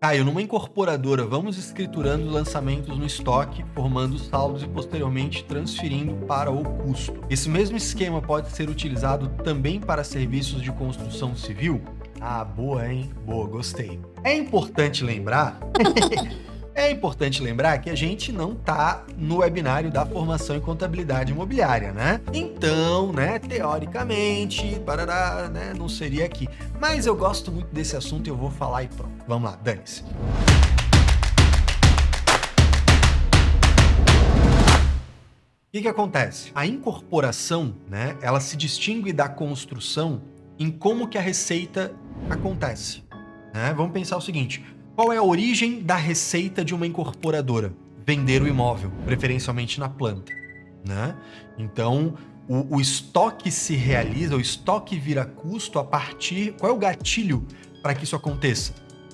Caio, numa incorporadora, vamos escriturando lançamentos no estoque, formando saldos e posteriormente transferindo para o custo. Esse mesmo esquema pode ser utilizado também para serviços de construção civil? Ah, boa, hein? Boa, gostei. É importante lembrar que a gente não tá no webinário da formação em contabilidade imobiliária, né? Então, né, teoricamente, parará, né, não seria aqui. Mas eu gosto muito desse assunto e eu vou falar e pronto. Vamos lá, dane-se. O que acontece? A incorporação, né, ela se distingue da construção em como que a receita acontece, né? Vamos pensar o seguinte: qual é a origem da receita de uma incorporadora? Vender o imóvel, preferencialmente na planta, né? Então, o estoque se realiza, o estoque vira custo a partir... Qual é o gatilho para que isso aconteça?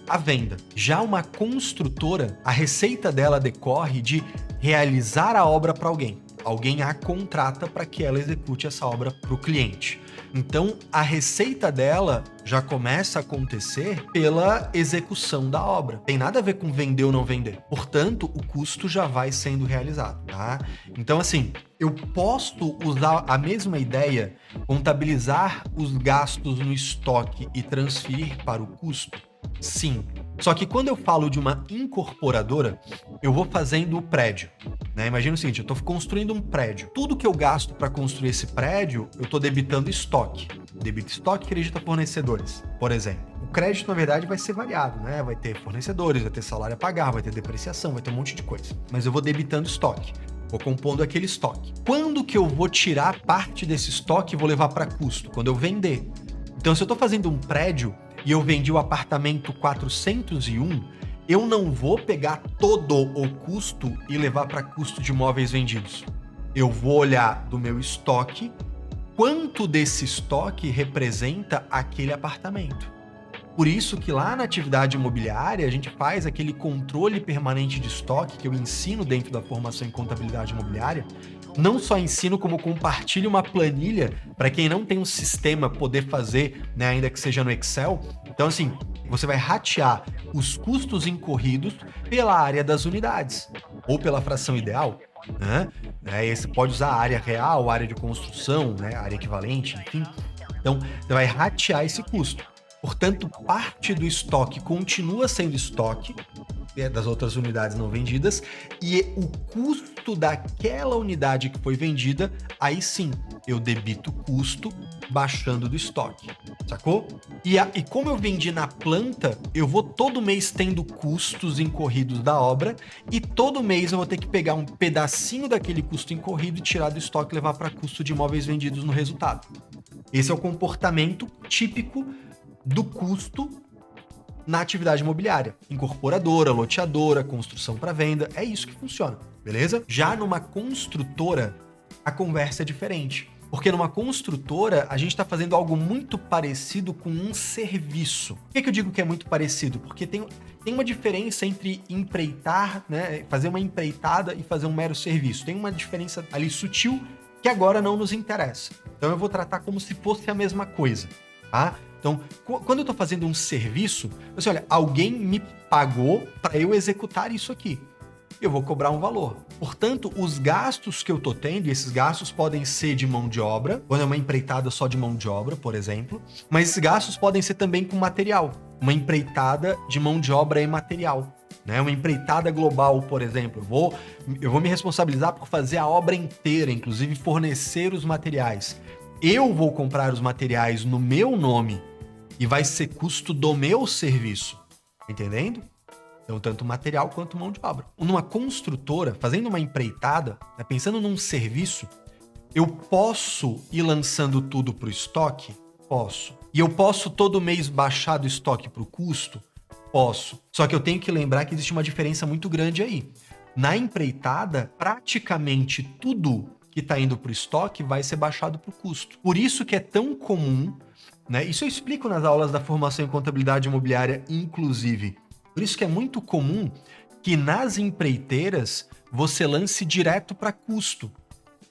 A venda. Já uma construtora, a receita dela decorre de realizar a obra para alguém. Alguém a contrata para que ela execute essa obra para o cliente. Então, a receita dela já começa a acontecer pela execução da obra. Tem nada a ver com vender ou não vender. Portanto, o custo já vai sendo realizado, tá? Então, assim, eu posso usar a mesma ideia, contabilizar os gastos no estoque e transferir para o custo? Sim. Só que quando eu falo de uma incorporadora, eu vou fazendo o prédio, né? Imagina o seguinte, eu estou construindo um prédio. Tudo que eu gasto para construir esse prédio, eu estou debitando estoque. Debito estoque, crédito a fornecedores, por exemplo. O crédito, na verdade, vai ser variado, né? Vai ter fornecedores, vai ter salário a pagar, vai ter depreciação, vai ter um monte de coisa. Mas eu vou debitando estoque. Vou compondo aquele estoque. Quando que eu vou tirar parte desse estoque e vou levar para custo? Quando eu vender. Então, se eu estou fazendo um prédio e eu vendi o apartamento 401, eu não vou pegar todo o custo e levar para custo de imóveis vendidos. Eu vou olhar do meu estoque, quanto desse estoque representa aquele apartamento. Por isso que lá na atividade imobiliária a gente faz aquele controle permanente de estoque que eu ensino dentro da formação em contabilidade imobiliária. Não só ensino, como compartilho uma planilha para quem não tem um sistema poder fazer, né, ainda que seja no Excel. Então, assim, você vai ratear os custos incorridos pela área das unidades ou pela fração ideal, né? Você pode usar a área real, a área de construção, né, a área equivalente, enfim. Então, você vai ratear esse custo. Portanto, parte do estoque continua sendo estoque das outras unidades não vendidas, e o custo daquela unidade que foi vendida, aí sim, eu debito o custo baixando do estoque, sacou? E como eu vendi na planta, eu vou todo mês tendo custos incorridos da obra, e todo mês eu vou ter que pegar um pedacinho daquele custo incorrido e tirar do estoque e levar para custo de imóveis vendidos no resultado. Esse é o comportamento típico do custo na atividade imobiliária. Incorporadora, loteadora, construção para venda, é isso que funciona, beleza? Já numa construtora, a conversa é diferente. Porque numa construtora, a gente está fazendo algo muito parecido com um serviço. Por que eu digo que é muito parecido? Porque tem uma diferença entre empreitar, né, fazer uma empreitada e fazer um mero serviço. Tem uma diferença ali sutil que agora não nos interessa. Então eu vou tratar como se fosse a mesma coisa, tá? Então, quando eu estou fazendo um serviço, você olha, alguém me pagou para eu executar isso aqui. Eu vou cobrar um valor. Portanto, os gastos que eu estou tendo, e esses gastos podem ser de mão de obra, quando é uma empreitada só de mão de obra, por exemplo, mas esses gastos podem ser também com material. Uma empreitada de mão de obra e material, né? Uma empreitada global, por exemplo. Eu vou me responsabilizar por fazer a obra inteira, inclusive fornecer os materiais. Eu vou comprar os materiais no meu nome e vai ser custo do meu serviço, entendendo? Então, tanto material quanto mão de obra. Numa construtora, fazendo uma empreitada, né, pensando num serviço, eu posso ir lançando tudo para o estoque? Posso. E eu posso todo mês baixar do estoque para o custo? Posso. Só que eu tenho que lembrar que existe uma diferença muito grande aí. Na empreitada, praticamente tudo que está indo para o estoque vai ser baixado para o custo. Por isso que é tão comum, né? Isso eu explico nas aulas da formação em contabilidade imobiliária, inclusive. Por isso que é muito comum que nas empreiteiras você lance direto para custo.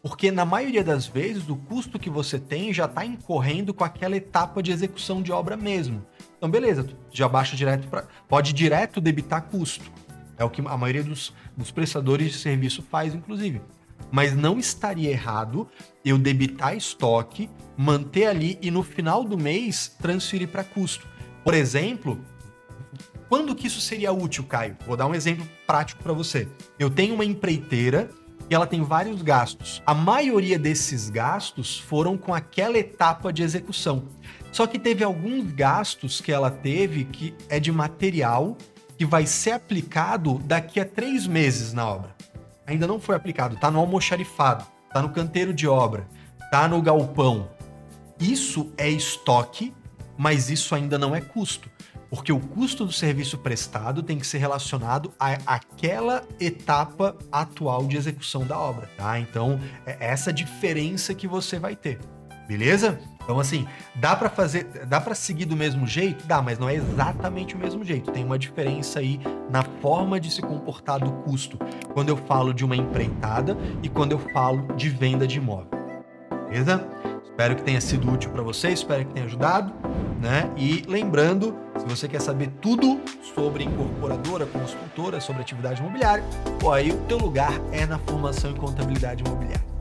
Porque na maioria das vezes o custo que você tem já está incorrendo com aquela etapa de execução de obra mesmo. Então, beleza, tu já baixa direto pode direto debitar custo. É o que a maioria dos prestadores de serviço faz, inclusive. Mas não estaria errado eu debitar estoque, manter ali e no final do mês transferir para custo. Por exemplo, quando que isso seria útil, Caio? Vou dar um exemplo prático para você. Eu tenho uma empreiteira e ela tem vários gastos. A maioria desses gastos foram com aquela etapa de execução. Só que teve alguns gastos que ela teve que é de material que vai ser aplicado daqui a 3 meses na obra. Ainda não foi aplicado, tá no almoxarifado, tá no canteiro de obra, tá no galpão. Isso é estoque, mas isso ainda não é custo. Porque o custo do serviço prestado tem que ser relacionado àquela etapa atual de execução da obra, tá? Então, é essa diferença que você vai ter, beleza? Então, assim, dá para seguir do mesmo jeito? Dá, mas não é exatamente o mesmo jeito. Tem uma diferença aí na forma de se comportar do custo, quando eu falo de uma empreitada e quando eu falo de venda de imóvel, beleza? Espero que tenha sido útil para você, espero que tenha ajudado, né? E lembrando, se você quer saber tudo sobre incorporadora, construtora, sobre atividade imobiliária, pô, aí o teu lugar é na formação em contabilidade imobiliária.